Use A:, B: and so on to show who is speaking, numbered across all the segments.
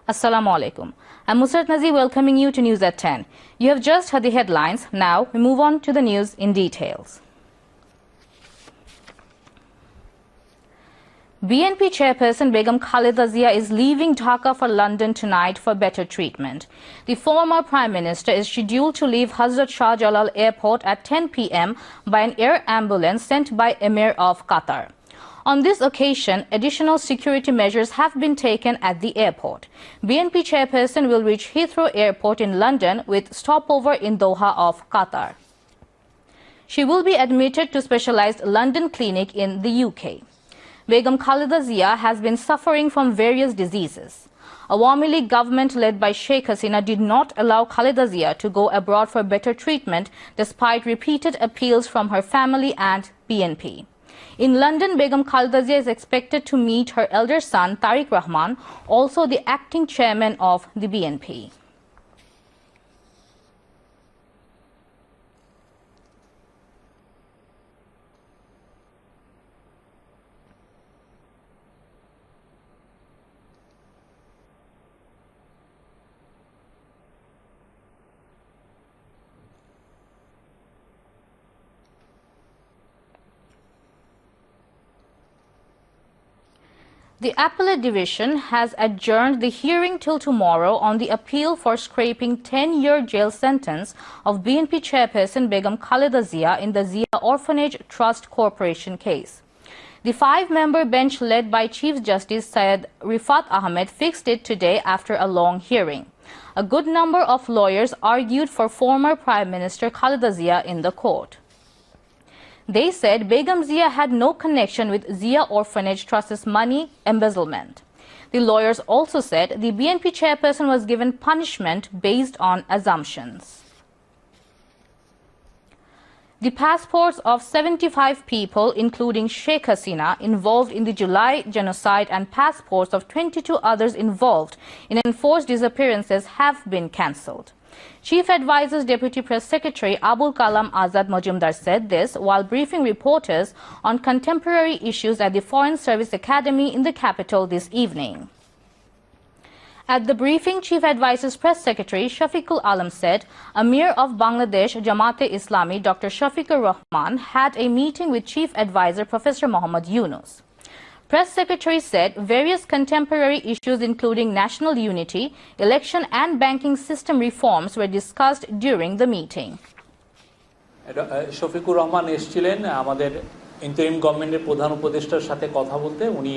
A: Assalamu alaikum. I'm Musrat Nazi welcoming you to News at 10. You have just heard the headlines. Now we move on to the news in details. BNP chairperson Begum Khaleda Zia is leaving Dhaka for London tonight for better treatment. The former Prime Minister is scheduled to leave Hazrat Shah Jalal Airport at 10 p.m. by an air ambulance sent by Emir of Qatar. On this occasion, additional security measures have been taken at the airport. BNP chairperson will reach Heathrow Airport in London with stopover in Doha of Qatar. She will be admitted to specialized London clinic in the UK. Begum Khaleda Zia has been suffering from various diseases. Awami League government led by Sheikh Hasina did not allow Khaleda Zia to go abroad for better treatment despite repeated appeals from her family and BNP. In London, Begum Khaleda Zia is expected to meet her elder son Tariq Rahman, also the acting chairman of the BNP. The Appellate Division has adjourned the hearing till tomorrow on the appeal for scraping 10-year jail sentence of BNP chairperson Begum Khaleda Zia in the Zia Orphanage Trust Corporation case. The 5-member bench led by Chief Justice Syed Rifat Ahmed fixed it today after a long hearing. A good number of lawyers argued for former Prime Minister Khaleda Zia in the court. They said Begum Zia had no connection with Zia Orphanage Trust's money embezzlement. The lawyers also said the BNP chairperson was given punishment based on assumptions. The passports of 75 people, including Sheikh Hasina, involved in the July genocide and passports of 22 others involved in enforced disappearances have been cancelled. Chief Advisor's Deputy Press Secretary Abul Kalam Azad Majumdar said this while briefing reporters on contemporary issues at the Foreign Service Academy in the capital this evening. At the briefing, Chief Advisor's Press Secretary Shafiqul Alam said Amir of Bangladesh Jamaat-e-Islami Dr. Shafiqur Rahman had a meeting with Chief Advisor Professor Muhammad Yunus. Press Secretary said various contemporary issues including national unity, election and banking system reforms were discussed during the meeting.
B: Shafiqur Rahman এসেছিলেন আমাদের interim গভর্নমেন্টের প্রধান উপদেষ্টার সাথে কথা বলতে। উনি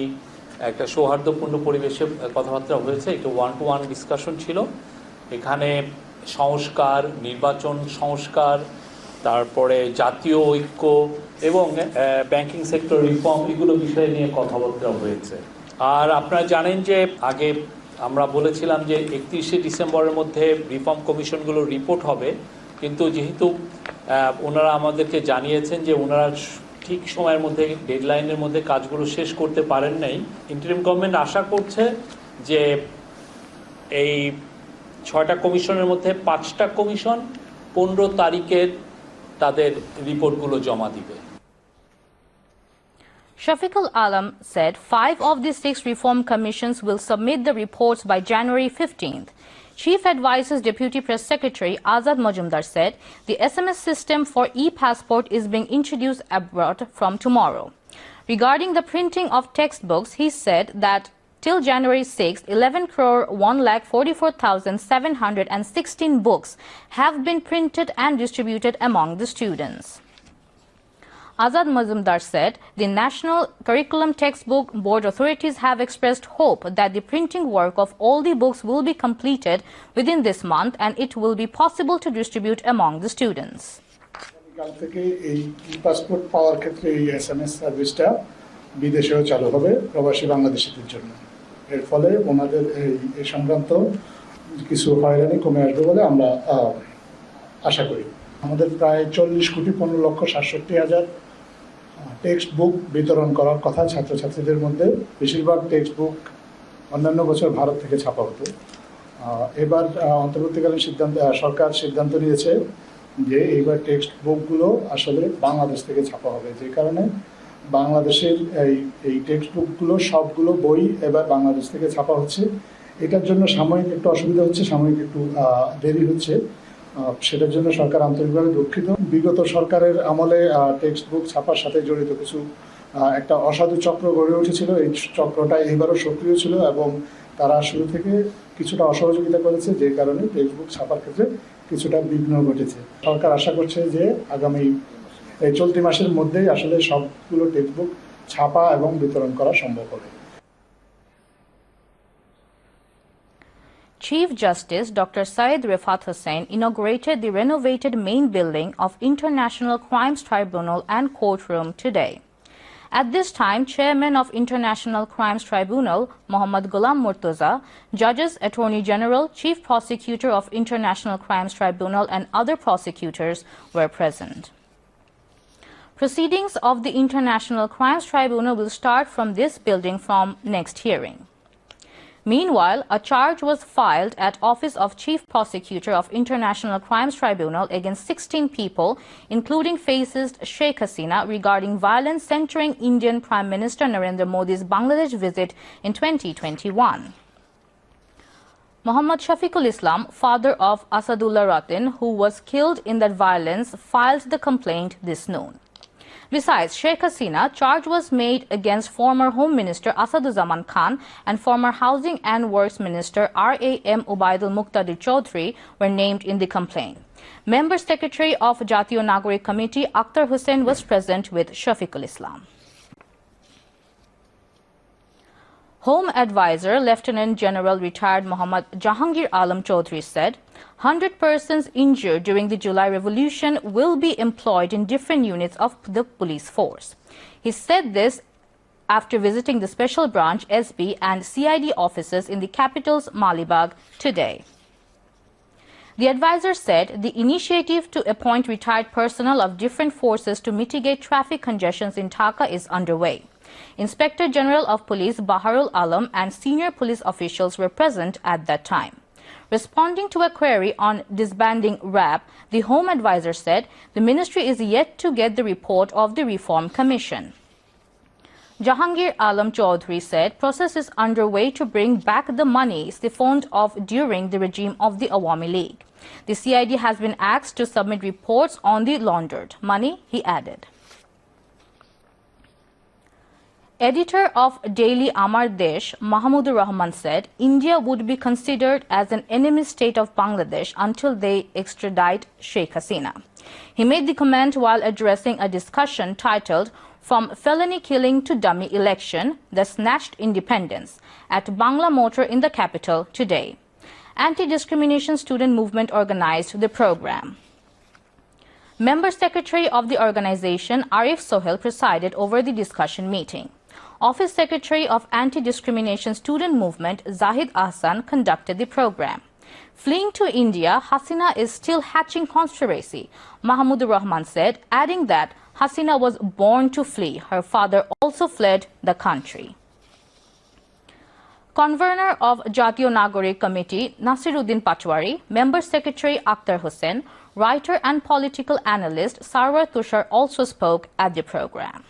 B: একটা সৌহার্দ্যপূর্ণ পরিবেশে কথাবার্তা হয়েছে, একটু ওয়ান টু ওয়ান ডিসকাশন ছিল। এখানে সংস্কার, নির্বাচন সংস্কার, তারপরে জাতীয় ঐক্য এবং ব্যাংকিং সেক্টর রিফর্ম এগুলো বিষয় নিয়ে কথাবার্তা হয়েছে। আর আপনারা জানেন যে আগে আমরা বলেছিলাম যে 31শে ডিসেম্বরের মধ্যে রিফর্ম কমিশনগুলোর রিপোর্ট হবে, কিন্তু যেহেতু ওনারা আমাদেরকে জানিয়েছেন যে ওনারা ঠিক সময়ের মধ্যে ডেডলাইনের মধ্যে কাজগুলো শেষ করতে পারেন নাই, ইন্টারিম গভর্নমেন্ট আশা করছে যে এই 6টা কমিশনের মধ্যে 5টা কমিশন 15 তারিখের তাদের রিপোর্টগুলো জমা দিবে।
A: Shafiqul Alam said 5 of the 6 reform commissions will submit the reports by January 15th. Chief Advisor's Deputy Press Secretary Azad Majumdar said the SMS system for e-passport is being introduced abroad from tomorrow. Regarding the printing of textbooks, he said that till January 6th, 11,144,716 books have been printed and distributed among the students. Azad Majumdar said the National Curriculum Textbook Board authorities have expressed hope that the printing work of all the books will be completed within this month and it will be possible to distribute among the students.
C: কাল থেকে এই passport পাওয়ার ক্ষেত্রে এই SMS সার্ভিসটা বিদেশেও চালু হবে প্রবাসী বাংলাদেশিদের জন্য। এর ফলে ওনাদের এই সংক্রান্ত কিছু হয়রানি কমে আসবে বলে আমরা আশা করি। আমাদের প্রায় 40,15,67,000 টেক্সট বুক বিতরণ করার কথা ছাত্রছাত্রীদের মধ্যে। বেশিরভাগ টেক্সট বুক অন্যান্য বছর ভারত থেকে ছাপা হতো। এবার অন্তর্বর্তীকালীন সরকার সিদ্ধান্ত নিয়েছে যে এইবার টেক্সট বুকগুলো আসলে বাংলাদেশ থেকে ছাপা হবে, যে কারণে বাংলাদেশের এই টেক্সট বুকগুলো সবগুলো বই এবার বাংলাদেশ থেকে ছাপা হচ্ছে। এটার জন্য সাময়িক একটু অসুবিধা হচ্ছে, সাময়িক একটু দেরি হচ্ছে, সেটার জন্য সরকার আন্তরিকভাবে দুঃখিত। বিগত সরকারের আমলে টেক্সট বুক ছাপার সাথে জড়িত কিছু একটা অসাধু চক্র গড়ে উঠেছিল। এই চক্রটা এইবারও সক্রিয় ছিল এবং তারা শুরু থেকে কিছুটা অসহযোগিতা করেছে, যে কারণে টেক্সট বুক ছাপার ক্ষেত্রে কিছুটা বিঘ্ন ঘটেছে। সরকার আশা করছে যে আগামী এই চলতি মাসের মধ্যেই আসলে সবগুলো টেক্সট বুক ছাপা এবং বিতরণ করা সম্ভব হবে।
A: Chief Justice Dr. Syed Rifat Hussain inaugurated the renovated main building of International Crimes Tribunal and courtroom today. At this time, Chairman of International Crimes Tribunal, Mohammad Ghulam Murtaza, judges, Attorney General, Chief Prosecutor of International Crimes Tribunal and other prosecutors were present. Proceedings of the International Crimes Tribunal will start from this building from next hearing. Meanwhile, a charge was filed at Office of Chief Prosecutor of International Crimes Tribunal against 16 people, including fascist Sheikh Hasina, regarding violence centering Indian Prime Minister Narendra Modi's Bangladesh visit in 2021. Muhammad Shafiqul Islam, father of Asadullah Ratin, who was killed in that violence, filed the complaint this noon. Besides Sheikh Hasina, charge was made against former Home Minister Asaduzzaman Khan and former Housing and Works Minister RAM Ubaidul Muqtadir Chaudhry were named in the complaint. Member Secretary of Jatiyo Nagorik Committee Akhtar Hussain was present with Shafiqul Islam. Home Advisor Lieutenant General retired Muhammad Jahangir Alam Chaudhry said 100 persons injured during the July Revolution will be employed in different units of the police force. He said this after visiting the Special Branch, SB and CID offices in the capital's Malibag today. The advisor said the initiative to appoint retired personnel of different forces to mitigate traffic congestions in Dhaka is underway. Inspector General of Police Baharul Alam and senior police officials were present at that time. Responding to a query on disbanding RAB, the Home Advisor said the ministry is yet to get the report of the Reform Commission. Jahangir Alam Chaudhry said process is underway to bring back the money siphoned off during the regime of the Awami League. The CID has been asked to submit reports on the laundered money, he added. Editor of Daily Amar Desh, Mahmudur Rahman said India would be considered as an enemy state of Bangladesh until they extradite Sheikh Hasina. He made the comment while addressing a discussion titled From Felony Killing to Dummy Election, The Snatched Independence at Bangla Motor in the capital today. Anti-discrimination student movement organized the program. Member Secretary of the organization, Arif Sohel, presided over the discussion meeting. Office Secretary of Anti-Discrimination Student Movement, Zahid Ahsan, conducted the program. Fleeing to India, Hasina is still hatching conspiracy, Mahmudur Rahman said, adding that Hasina was born to flee. Her father also fled the country. Convener of Jatiyo Nagorik Committee, Nasiruddin Patwari, Member Secretary Akhtar Hussain, writer and political analyst Sarwar Tushar also spoke at the program.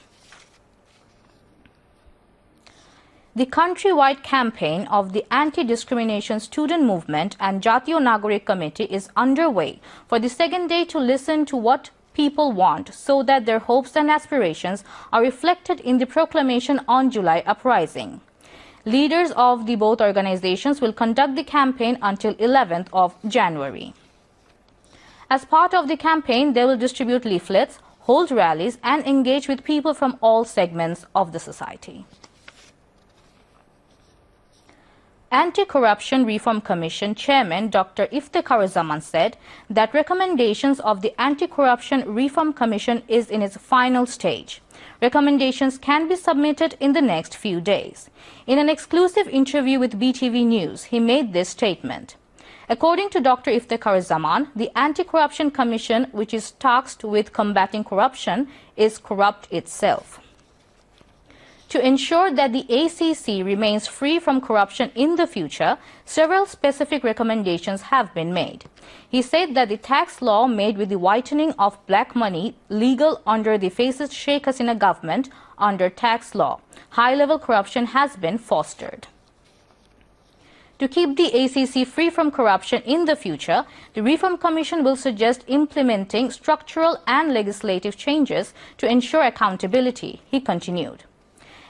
A: The countrywide campaign of the Anti-Discrimination Student Movement and Jatiyo Nagorik Committee is underway for the second day to listen to what people want so that their hopes and aspirations are reflected in the proclamation on July uprising. Leaders of the both organizations will conduct the campaign until 11th of January. As part of the campaign, they will distribute leaflets, hold rallies, and engage with people from all segments of the society. Anti-Corruption Reform Commission Chairman Dr. Iftekhar Zaman said that recommendations of the Anti-Corruption Reform Commission is in its final stage. Recommendations can be submitted in the next few days. In an exclusive interview with BTV News, he made this statement. According to Dr. Iftekhar Zaman, the Anti-Corruption Commission, which is tasked with combating corruption, is corrupt itself. To ensure that the ACC remains free from corruption in the future, several specific recommendations have been made. He said that the tax law made with the whitening of black money legal under the fascist Sheikh Hasina government under tax law, high-level corruption has been fostered. To keep the ACC free from corruption in the future, the Reform Commission will suggest implementing structural and legislative changes to ensure accountability, he continued.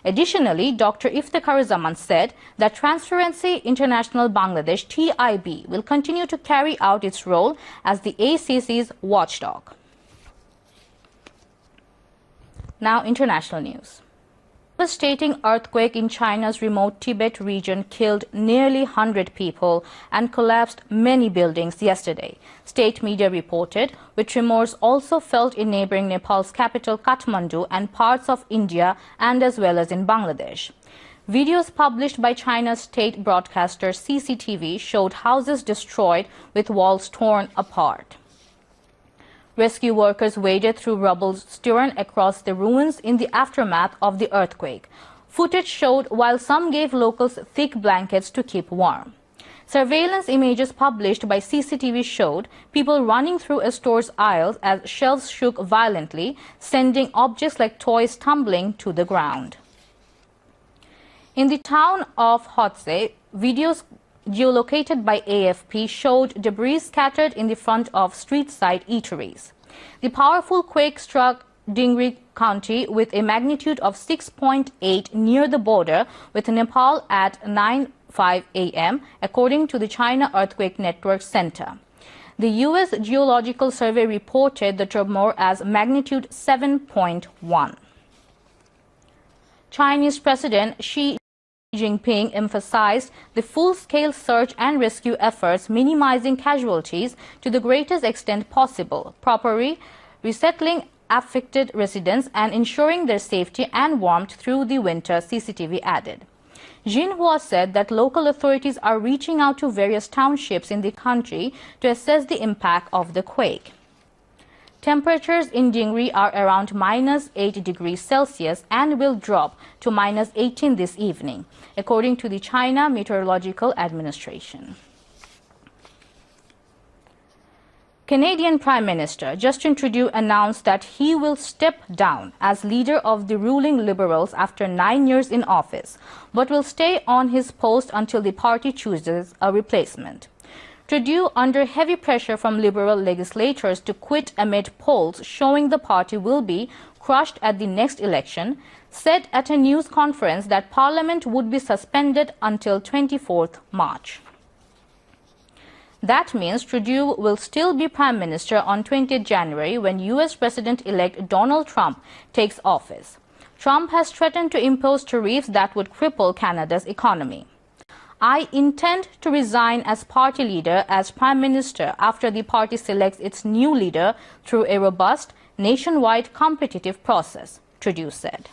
A: Additionally, Dr. Iftekharuzzman said that Transparency International Bangladesh (TIB) will continue to carry out its role as the ACC's watchdog. Now, international news. A devastating earthquake in China's remote Tibet region killed nearly 100 people and collapsed many buildings yesterday, state media reported, with tremors also felt in neighboring Nepal's capital Kathmandu and parts of India and as well as in Bangladesh. Videos published by China's state broadcaster CCTV showed houses destroyed with walls torn apart. Rescue workers waded through rubble strewn across the ruins in the aftermath of the earthquake. Footage showed while some gave locals thick blankets to keep warm. Surveillance images published by CCTV showed people running through a store's aisles as shelves shook violently, sending objects like toys tumbling to the ground. In the town of Hotse, videos geolocated by AFP showed debris scattered in the front of street-side eateries. The powerful quake struck Dingri County with a magnitude of 6.8 near the border with Nepal at 9:05 a.m., according to the China Earthquake Network Center. The U.S. Geological Survey reported the tremor as magnitude 7.1. Chinese President Xi Jinping emphasized the full-scale search and rescue efforts, minimizing casualties to the greatest extent possible, properly resettling affected residents and ensuring their safety and warmth through the winter, CCTV added. Xinhua said that local authorities are reaching out to various townships in the country to assess the impact of the quake. Temperatures in Dingri are around -8 degrees Celsius and will drop to -18 this evening, according to the China Meteorological Administration. Canadian Prime Minister Justin Trudeau announced that he will step down as leader of the ruling Liberals after 9 years in office, but will stay on his post until the party chooses a replacement. Trudeau, under heavy pressure from Liberal legislators to quit amid polls showing the party will be crushed at the next election, said at a news conference that Parliament would be suspended until 24th March. That means Trudeau will still be Prime Minister on 20th January when U.S. President-elect Donald Trump takes office. Trump has threatened to impose tariffs that would cripple Canada's economy. I intend to resign as party leader as Prime Minister after the party selects its new leader through a robust, nationwide competitive process, Trudeau said.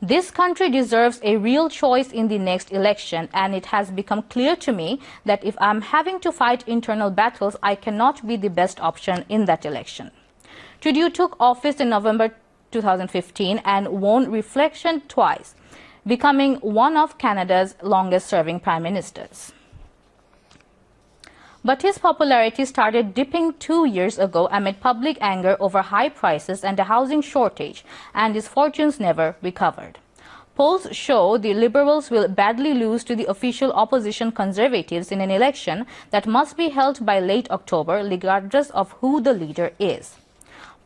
A: This country deserves a real choice in the next election, and it has become clear to me that if I'm having to fight internal battles, I cannot be the best option in that election. Trudeau took office in November 2015 and won re-election twice, becoming one of Canada's longest-serving prime ministers. But his popularity started dipping 2 years ago amid public anger over high prices and a housing shortage, and his fortunes never recovered. Polls show the Liberals will badly lose to the official opposition Conservatives in an election that must be held by late October, regardless of who the leader is.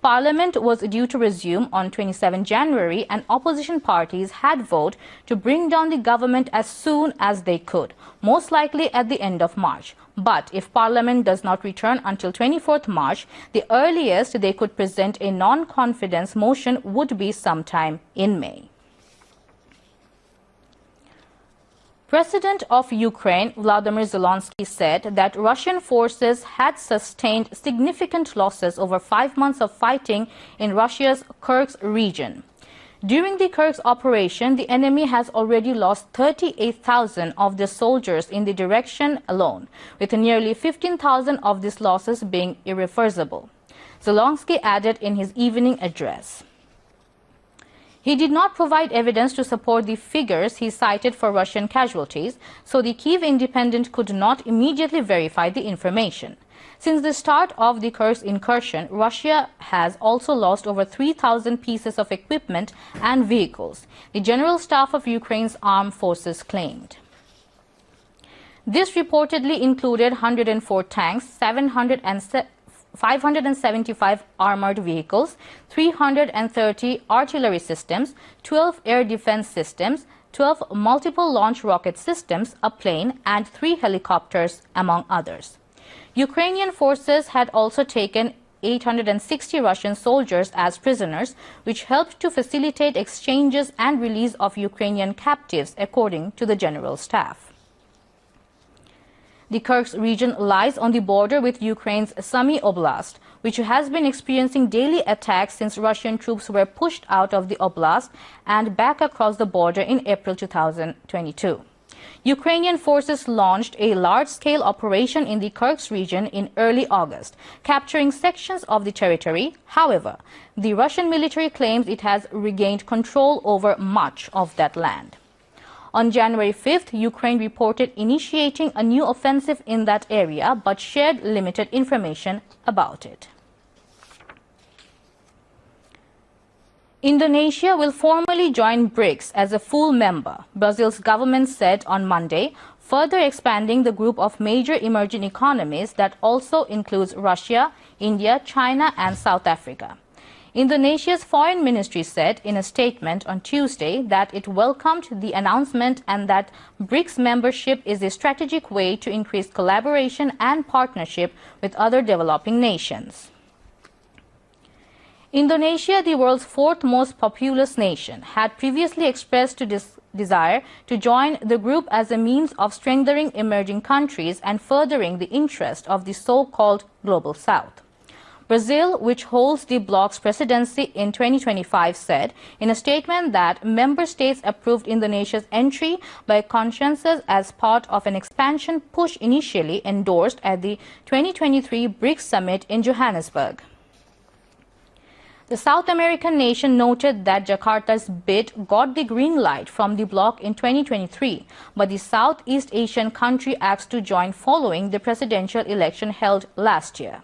A: Parliament was due to resume on 27 January and opposition parties had voted to bring down the government as soon as they could, most likely at the end of March. But if Parliament does not return until 24th March, the earliest they could present a non-confidence motion would be sometime in May. President of Ukraine, Volodymyr Zelensky, said that Russian forces had sustained significant losses over 5 months of fighting in Russia's Kursk region. During the Kursk operation, the enemy has already lost 38,000 of their soldiers in the direction alone, with nearly 15,000 of these losses being irreversible, Zelensky added in his evening address. He did not provide evidence to support the figures he cited for Russian casualties, so the Kyiv Independent could not immediately verify the information. Since the start of the Kursk incursion, Russia has also lost over 3,000 pieces of equipment and vehicles, the General Staff of Ukraine's armed forces claimed. This reportedly included 104 tanks, 575 armored vehicles, 330 artillery systems, 12 air defense systems, 12 multiple launch rocket systems, a plane, and 3 helicopters, among others. Ukrainian forces had also taken 860 Russian soldiers as prisoners, which helped to facilitate exchanges and release of Ukrainian captives, according to the General Staff. The Kursk region lies on the border with Ukraine's Sumy Oblast, which has been experiencing daily attacks since Russian troops were pushed out of the oblast and back across the border in April 2022. Ukrainian forces launched a large-scale operation in the Kursk region in early August, capturing sections of the territory. However, the Russian military claims it has regained control over much of that land. On January 5th, Ukraine reported initiating a new offensive in that area, but shared limited information about it. Indonesia will formally join BRICS as a full member, Brazil's government said on Monday, further expanding the group of major emerging economies that also includes Russia, India, China, and South Africa. Indonesia's foreign ministry said in a statement on Tuesday that it welcomed the announcement and that BRICS membership is a strategic way to increase collaboration and partnership with other developing nations. Indonesia, the world's fourth most populous nation, had previously expressed this desire to join the group as a means of strengthening emerging countries and furthering the interest of the so-called Global South. Brazil, which holds the bloc's presidency in 2025, said in a statement that member states approved Indonesia's entry by consensus as part of an expansion push initially endorsed at the 2023 BRICS summit in Johannesburg. The South American nation noted that Jakarta's bid got the green light from the bloc in 2023, but the Southeast Asian country asked to join following the presidential election held last year.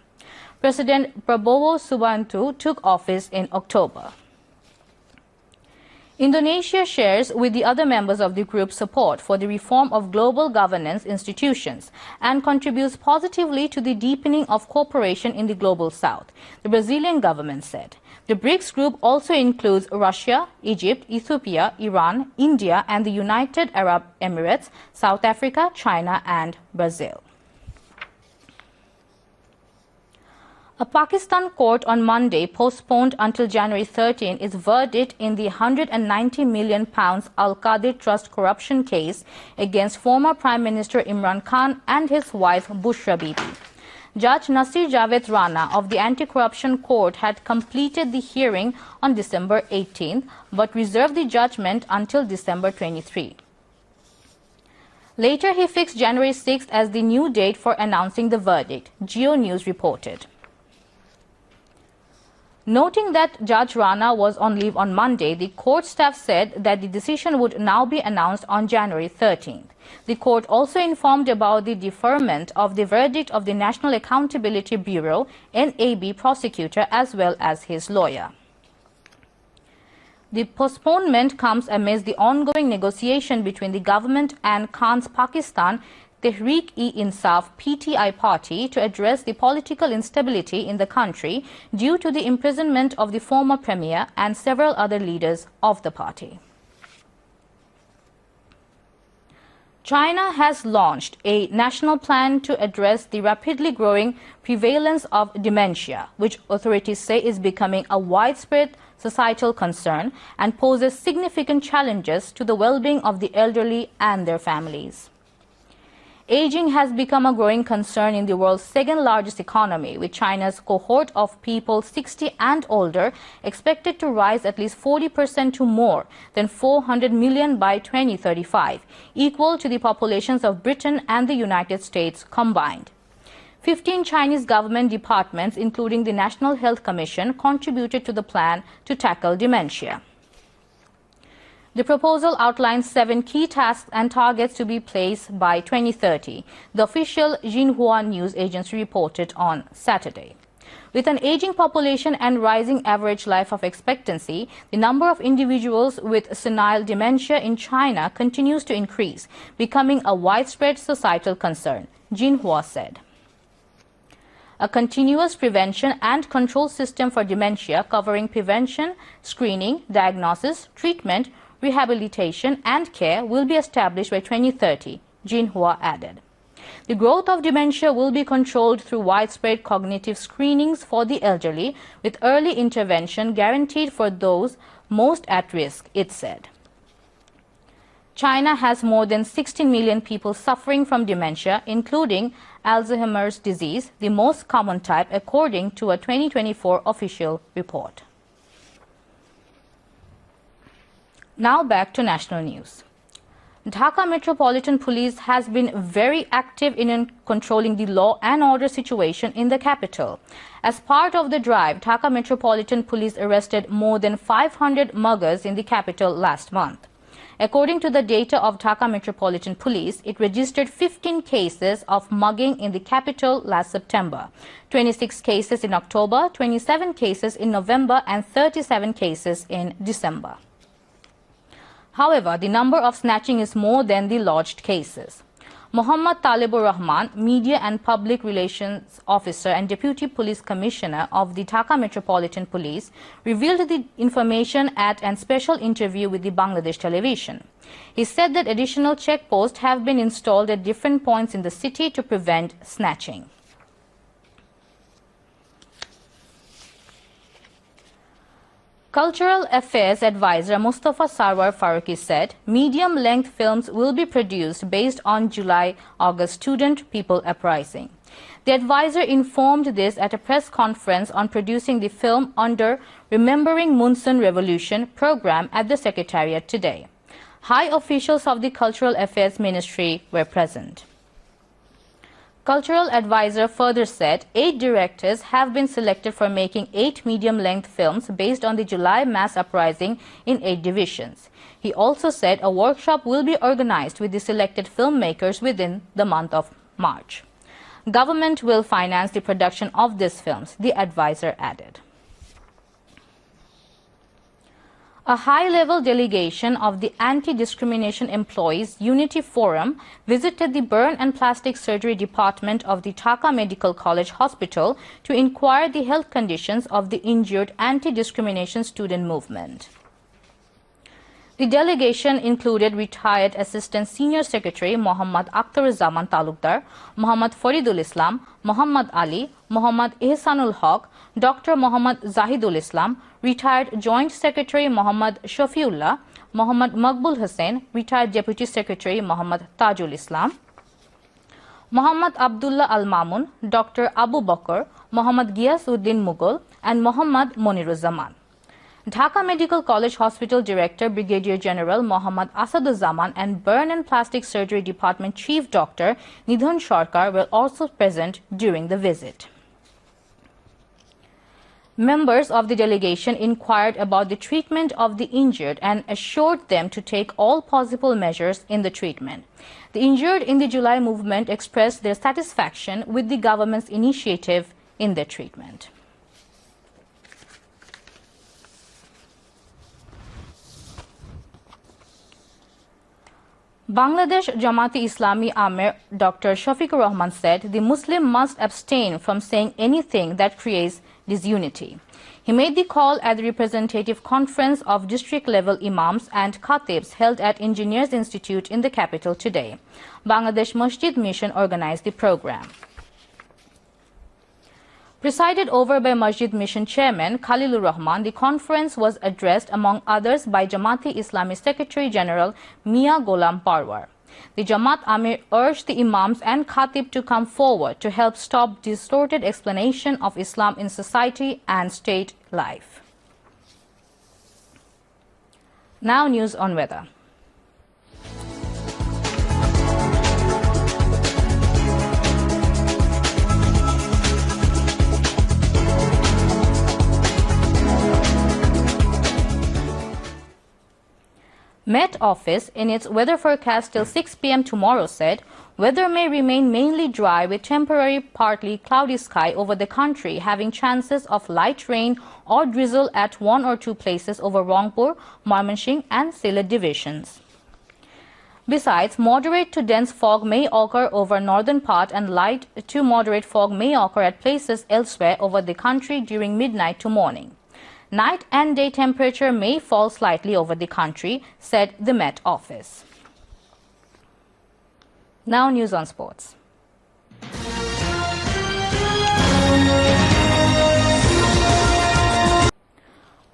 A: President Prabowo Subianto took office in October. Indonesia shares with the other members of the group support for the reform of global governance institutions and contributes positively to the deepening of cooperation in the Global South, the Brazilian government said. The BRICS group also includes Russia, Egypt, Ethiopia, Iran, India, and the United Arab Emirates, South Africa, China, and Brazil. A Pakistan court on Monday postponed until January 13 its verdict in the £190 million Al-Qadir Trust corruption case against former Prime Minister Imran Khan and his wife Bushra Bibi. Judge Nasir Javed Rana of the Anti-Corruption Court had completed the hearing on December 18, but reserved the judgment until December 23. Later, he fixed January 6 as the new date for announcing the verdict, Geo News reported. Noting that Judge Rana was on leave on Monday, the court staff said that the decision would now be announced on January 13th. The court also informed about the deferment of the verdict of the National Accountability Bureau, NAB prosecutor, as well as his lawyer. The postponement comes amidst the ongoing negotiation between the government and Khan's Pakistan Tehreek-e-Insaf (PTI) party to address the political instability in the country due to the imprisonment of the former premier and several other leaders of the party. China has launched a national plan to address the rapidly growing prevalence of dementia, which authorities say is becoming a widespread societal concern and poses significant challenges to the well-being of the elderly and their families. Aging has become a growing concern in the world's second-largest economy, with China's cohort of people 60 and older expected to rise at least 40% to more than 400 million by 2035, equal to the populations of Britain and the United States combined. 15 Chinese government departments, including the National Health Commission, contributed to the plan to tackle dementia. The proposal outlines 7 key tasks and targets to be placed by 2030, the official Xinhua news agency reported on Saturday. With an aging population and rising average life expectancy, the number of individuals with senile dementia in China continues to increase, becoming a widespread societal concern, Jinhua said. A continuous prevention and control system for dementia covering prevention, screening, diagnosis, treatment, rehabilitation and care will be established by 2030, Jinhua added. The growth of dementia will be controlled through widespread cognitive screenings for the elderly, with early intervention guaranteed for those most at risk, it said. China has more than 16 million people suffering from dementia, including Alzheimer's disease, the most common type, according to a 2024 official report. Now back to national news. Dhaka Metropolitan Police has been very active in controlling the law and order situation in the capital. As part of the drive, Dhaka Metropolitan Police arrested more than 500 muggers in the capital last month. According to the data of Dhaka Metropolitan Police, it registered 15 cases of mugging in the capital last September, 26 cases in October, 27 cases in November and 37 cases in December. However, the number of snatching is more than the lodged cases. Muhammad Talibur Rahman, Media and Public Relations Officer and Deputy Police Commissioner of the Dhaka Metropolitan Police, revealed the information at a special interview with the Bangladesh television. He said that additional checkposts have been installed at different points in the city to prevent snatching. Cultural Affairs Advisor Mustafa Sarwar Farooqi said medium-length films will be produced based on July-August student people uprising. The advisor informed this at a press conference on producing the film under Remembering Monsoon Revolution program at the Secretariat today. High officials of the Cultural Affairs Ministry were present. Cultural advisor further said 8 directors have been selected for making 8 medium-length films based on the July mass uprising in 8 divisions. He also said a workshop will be organized with the selected filmmakers within the month of March. Government will finance the production of these films, the advisor added. A high-level delegation of the Anti-Discrimination Employees Unity Forum visited the Burn and Plastic Surgery Department of the Dhaka Medical College Hospital to inquire the health conditions of the injured anti-discrimination student movement. The delegation included retired Assistant Senior Secretary Muhammad Akhtaruzaman Talukdar, Muhammad Faridul Islam, Muhammad Ali, Muhammad Ihsanul Haq, Dr. Muhammad Zahidul Islam, retired Joint Secretary Muhammad Shafiullah, Muhammad Maqbul Hussain, retired Deputy Secretary Muhammad Tajul Islam, Muhammad Abdullah Al-Mamun, Dr. Abu Bakr, Muhammad Ghiyasuddin Mughal, and Muhammad Moniruzzaman. Dhaka Medical College Hospital Director Brigadier General Muhammad Asaduzzaman and Burn and Plastic Surgery Department Chief Dr. Nidhan Sarkar were also present during the visit. Members of the delegation inquired about the treatment of the injured and assured them to take all possible measures in the treatment. The injured in the July movement expressed their satisfaction with the government's initiative in their treatment. Bangladesh Jamaat-e-Islami Amir Dr. Shafiqur Rahman said the Muslim must abstain from saying anything that creates disunity. He made the call at the representative conference of district-level imams and khatibs held at Engineers Institute in the capital today. Bangladesh Masjid Mission organized the program. Presided over by Masjid Mission Chairman Khalilur Rahman, the conference was addressed among others by Jamaat-e-Islami Secretary General Mia Gholam Parwar. The Jamaat Amir urged the imams and khatib to come forward to help stop distorted explanation of Islam in society and state life. Now news on weather. Met Office, in its weather forecast till 6 p.m. tomorrow, said Weather may remain mainly dry with temporary partly cloudy sky over the country, having chances of light rain or drizzle at 1 or 2 places over Rangpur, Mymensingh and Sylhet divisions. Besides, moderate to dense fog may occur over northern part and light to moderate fog may occur at places elsewhere over the country during midnight to morning. Night and day temperature may fall slightly over the country, said the Met Office. Now news on sports.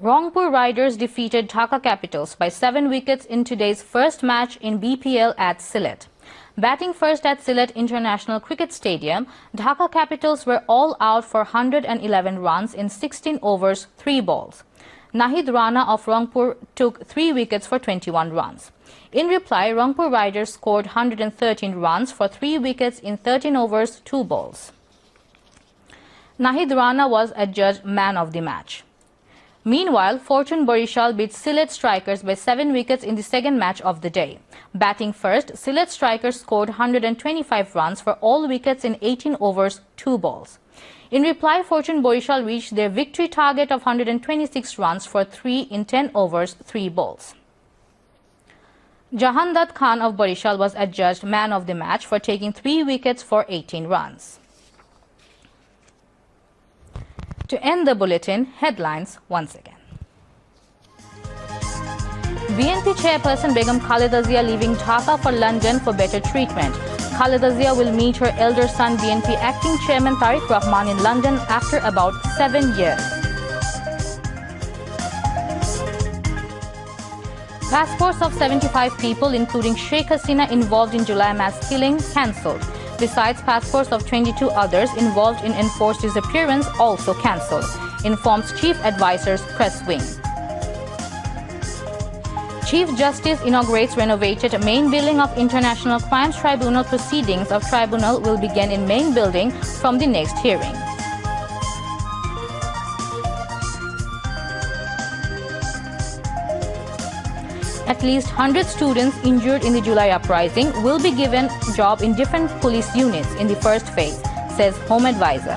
A: Rangpur Riders defeated Dhaka Capitals by 7 wickets in today's first match in BPL at Sylhet. Batting first at Sylhet International Cricket Stadium, Dhaka Capitals were all out for 111 runs in 16 overs, 3 balls. Nahid Rana of Rangpur took 3 wickets for 21 runs. In reply, Rangpur Riders scored 113 runs for 3 wickets in 13 overs, 2 balls. Nahid Rana was adjudged man of the match. Meanwhile, Fortune Barishal beat Sylhet strikers by 7 wickets in the second match of the day. Batting first, Sylhet strikers scored 125 runs for all wickets in 18 overs, 2 balls. In reply, Fortune Barishal reached their victory target of 126 runs for 3 in 10 overs, 3 balls. Jahandat Khan of Barishal was adjudged man of the match for taking 3 wickets for 18 runs. To end the bulletin, headlines once again. BNP chairperson Begum Khaleda Zia leaving Dhaka for London for better treatment. Khaleda Zia will meet her elder son BNP acting chairman Tariq Rahman in London after about 7 years. Passports of 75 people, including Sheikh Hasina involved in July mass killing, cancelled. Besides, passports of 22 others involved in enforced disappearance also cancelled, informs Chief Advisor's press wing. Chief Justice inaugurates renovated main building of International Crimes Tribunal. Proceedings of tribunal will begin in main building from the next hearing. At least 100 students injured in the July uprising will be given job in different police units in the first phase, says Home Advisor.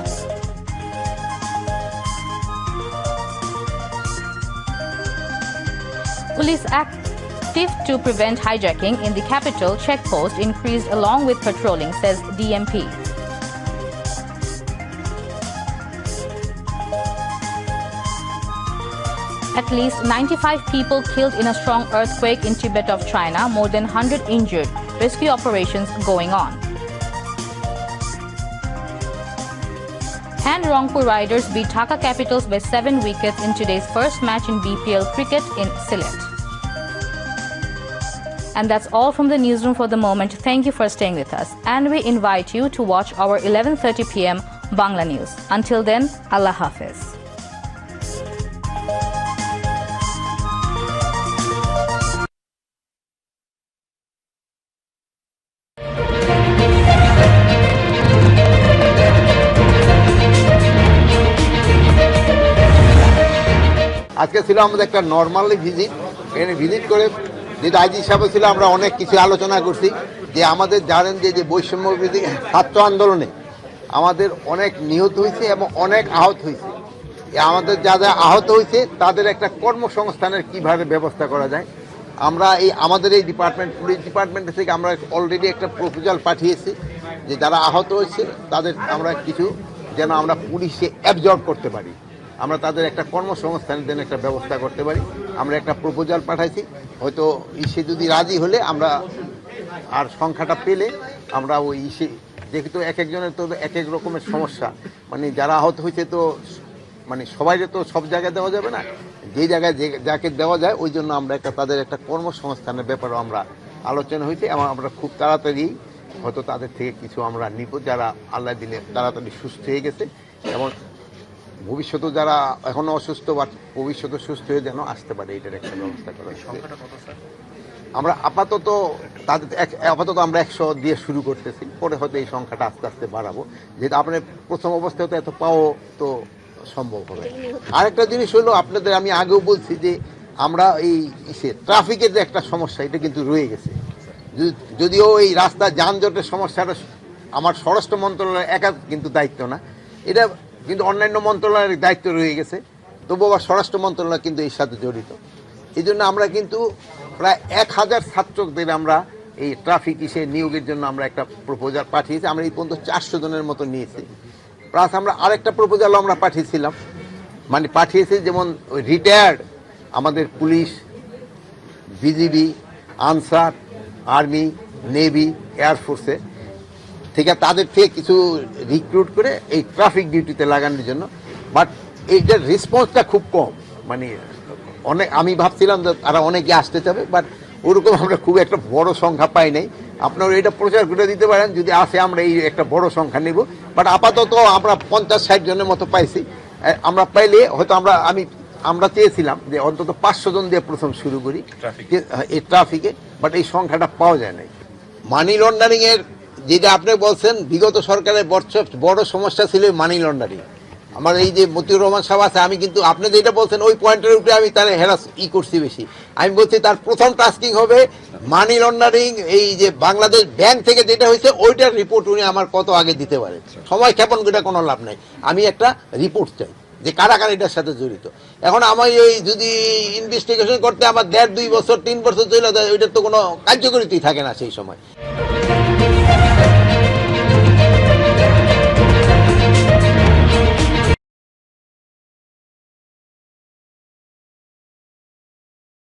A: Police active to prevent hijacking in the capital checkpost increased along with patrolling, says DMP. At least 95 people killed in a strong earthquake in Tibet of China, more than 100 injured. Rescue operations going on. And Rangpur Riders beat Dhaka Capitals by 7 wickets in today's first match in BPL cricket in Sylhet. And that's all from the newsroom for the moment. Thank you for staying with us. And we invite you to watch our 11:30 p.m. Bangla News. Until then, Allah Hafiz.
D: আজকে ছিল আমাদের একটা normally visit, এখানে visit করে যেটা IG সাহেব ছিল আমরা অনেক কিছু আলোচনা করছি যে আমাদের জানেন যে বৈষম্যবিরোধী ছাত্র আন্দোলনে আমাদের অনেক নিহত হয়েছে এবং অনেক আহত হয়েছে। আমাদের যারা আহত হয়েছে তাদের একটা কর্মসংস্থানের কিভাবে ব্যবস্থা করা যায়, আমরা আমাদের এই ডিপার্টমেন্ট পুলিশ ডিপার্টমেন্ট থেকে আমরা অলরেডি একটা প্রপোজাল পাঠিয়েছি যে যারা আহত হয়েছে তাদের আমরা কিছু যেন আমরা পুলিশে অ্যাবজর্ব করতে পারি, আমরা তাদের একটা কর্মসংস্থানের জন্য একটা ব্যবস্থা করতে পারি। আমরা একটা প্রপোজাল পাঠাইছি, হয়তো সে যদি রাজি হলে আমরা আর সংখ্যাটা পেলে আমরা ওই যেহেতু এক একজনের তো এক এক রকমের সমস্যা, মানে যারা আহত হয়েছে তো মানে সবাই তো সব জায়গায় দেওয়া যাবে না, যে জায়গায় যাকে দেওয়া যায় ওই জন্য আমরা একটা তাদের একটা কর্মসংস্থানের ব্যাপারে আমরা আলোচনা হয়েছে এবং আমরা খুব তাড়াতাড়ি হয়তো তাদের থেকে কিছু আমরা নিব যারা আল্লাহ দিলে তাড়াতাড়ি সুস্থ হয়ে গেছে এবং ভবিষ্যতে যারা এখনো অসুস্থ বা ভবিষ্যতে সুস্থ হয়ে যেন আসতে পারে এটার একটা ব্যবস্থা করা। আমরা আপাতত আমরা 100 দিয়ে শুরু করতেছি, পরে হয়তো এই সংখ্যাটা আস্তে আস্তে বাড়াবো, যেহেতু আপনার প্রথম অবস্থায় তো এত পাওয়া তো সম্ভব হবে। আরেকটা জিনিস হলো আপনাদের আমি আগেও বলছি যে আমরা এই ট্রাফিকের যে একটা সমস্যা এটা কিন্তু রয়ে গেছে, যদিও এই রাস্তা যানজটের সমস্যাটা আমার স্বরাষ্ট্র মন্ত্রণালয়ের একা কিন্তু দায়িত্ব না, এটা কিন্তু অন্যান্য মন্ত্রণালয়ের দায়িত্ব রয়ে গেছে, তবুও আবার স্বরাষ্ট্র মন্ত্রণালয় কিন্তু এর সাথে জড়িত। এই জন্য আমরা কিন্তু প্রায় 1000 ছাত্রদের আমরা এই ট্রাফিক ইসে নিয়োগের জন্য আমরা একটা প্রপোজাল পাঠিয়েছি। আমরা এই পর্যন্ত 400 জনের মতো নিয়েছি। প্লাস আমরা আরেকটা প্রপোজালও আমরা পাঠিয়েছিলাম, মানে পাঠিয়েছি যেমন রিটায়ার্ড আমাদের police, BGB, Ansar, army, navy, এয়ারফোর্সে থেকে তাদের থেকে কিছু রিক্রুট করে এই ট্রাফিক ডিউটিতে লাগানোর জন্য। বাট এইটার রেসপন্সটা খুব কম, মানে অনেক আমি ভাবছিলাম যে তারা অনেকে আসতে চাবে, বাট ওরকম আমরা খুব একটা বড় সংখ্যা পাই নাই। আপনারা এটা প্রচার করে দিতে পারেন, যদি আসে আমরা এই একটা বড় সংখ্যা নেব। বাট আপাতত আমরা 50-60 জনের মতো পাইছি। আমরা পাইলে হয়তো আমরা চেয়েছিলাম যে অন্তত 500 জন দিয়ে প্রথম শুরু করি এই ট্রাফিকে, বাট এই সংখ্যাটা পাওয়া যায় নাই। মানি লন্ডারিং এর যেটা আপনি বলছেন, বিগত সরকারের বড় সমস্যা ছিল মানি লন্ডারিং। আমার এই যে মতিউর রহমান সাহেব আছে, আমি কিন্তু আপনি যেটা বলছেন ওই পয়েন্টের উপরে আমি তার হেরাস করছি বেশি। আমি বলছি তার প্রথম টাস্কিং হবে মানি লন্ডারিং, এই যে বাংলাদেশ ব্যাংক থেকে যেটা হয়েছে ওইটার রিপোর্ট উনি আমার কত আগে দিতে পারে। সময় ক্ষেপণ করে কোনো লাভ নাই, আমি একটা রিপোর্ট চাই যে কারা কারা এটার সাথে জড়িত। এখন আমি ওই যদি ইনভেস্টিগেশন করতে আমার 1.5-2 বছর 3 বছর চলে যায়, ওইটার তো কোনো কার্যকরিতাই থাকে না সেই সময়।